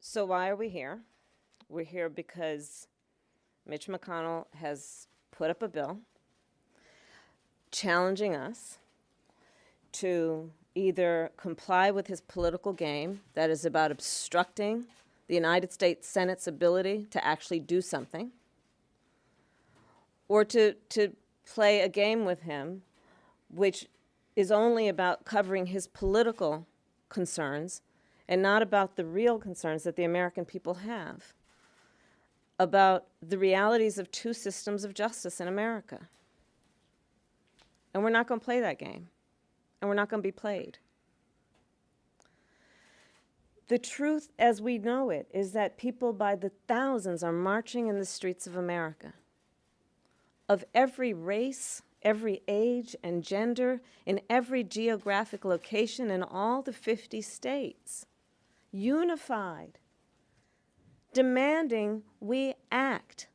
So why are we here? We're here because Mitch McConnell has put up a bill challenging us to either comply with his political game that is about obstructing the United States Senate's ability to actually do something, or to play a game with him which is only about covering his political concerns and not about the real concerns that the American people have about the realities of two systems of justice in America. And we're not going to play that game, and we're not going to be played. The truth as we know it is that people by the thousands are marching in the streets of America, of every race, every age and gender, in every geographic location in all the 50 states, unified, demanding we act,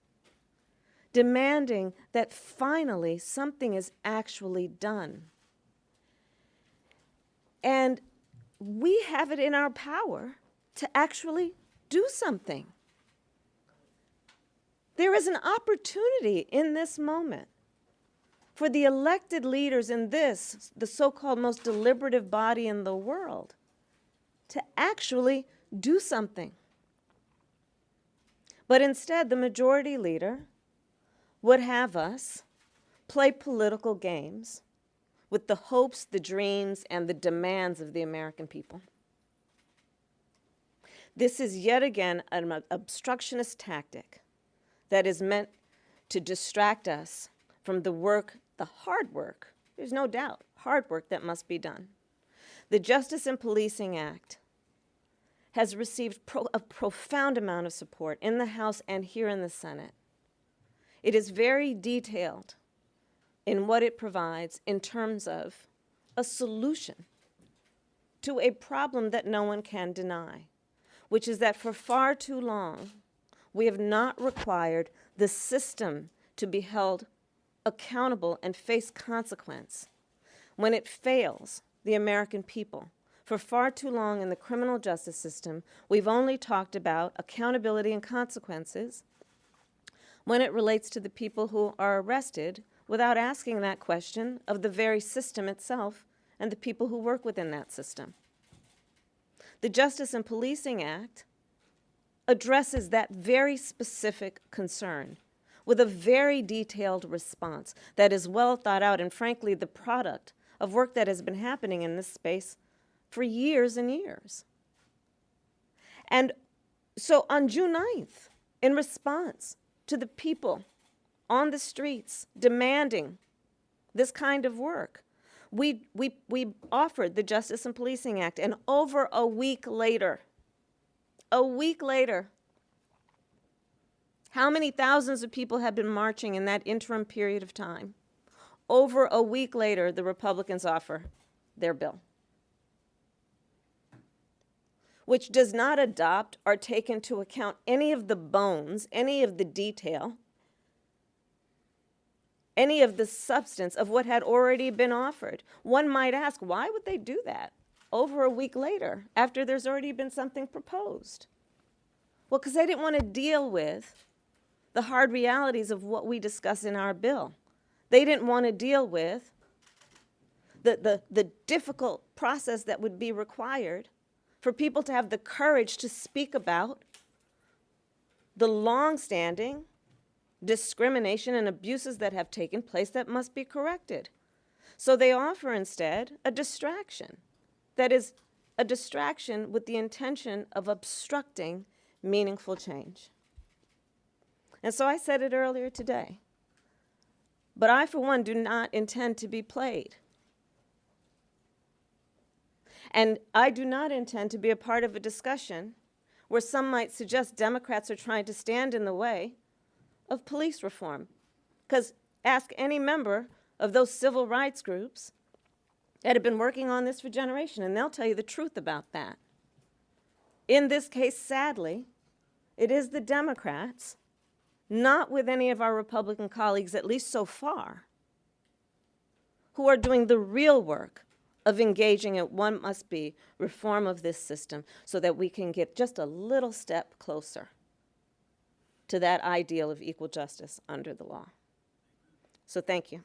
demanding that finally something is actually done. And we have it in our power to actually do something. There is an opportunity in this moment for the elected leaders in this, the so-called most deliberative body in the world, to actually do something. But instead, the majority leader would have us play political games with the hopes, the dreams, and the demands of the American people. This is yet again an obstructionist tactic that is meant to distract us from the work, the hard work, there's no doubt, hard work that must be done. The Justice and Policing Act has received a profound amount of support in the House and here in the Senate. It is very detailed in what it provides in terms of a solution to a problem that no one can deny, which is that for far too long, we have not required the system to be held accountable and face consequence when it fails the American people. For far too long in the criminal justice system, we've only talked about accountability and consequences when it relates to the people who are arrested without asking that question of the very system itself and the people who work within that system. The Justice and Policing Act addresses that very specific concern with a very detailed response that is well thought out and frankly the product of work that has been happening in this space for years and years. And so on June 9th, in response to the people on the streets demanding this kind of work, we offered the Justice and Policing Act, and over a week later, how many thousands of people have been marching in that interim period of time? Over a week later, the Republicans offer their bill, which does not adopt or take into account any of the bones, any of the detail, any of the substance of what had already been offered. One might ask, why would they do that over a week later after there's already been something proposed? Well, because they didn't want to deal with the hard realities of what we discuss in our bill. They didn't want to deal with the difficult process that would be required for people to have the courage to speak about the long-standing discrimination and abuses that have taken place that must be corrected. So they offer instead a distraction that is a distraction with the intention of obstructing meaningful change. And so I said it earlier today, but I, for one, do not intend to be played. And I do not intend to be a part of a discussion where some might suggest Democrats are trying to stand in the way of police reform. Because ask any member of those civil rights groups that have been working on this for generations, and they'll tell you the truth about that. In this case, sadly, it is the Democrats, not with any of our Republican colleagues, at least so far, who are doing the real work of engaging in one must be reform of this system so that we can get just a little step closer to that ideal of equal justice under the law. So thank you.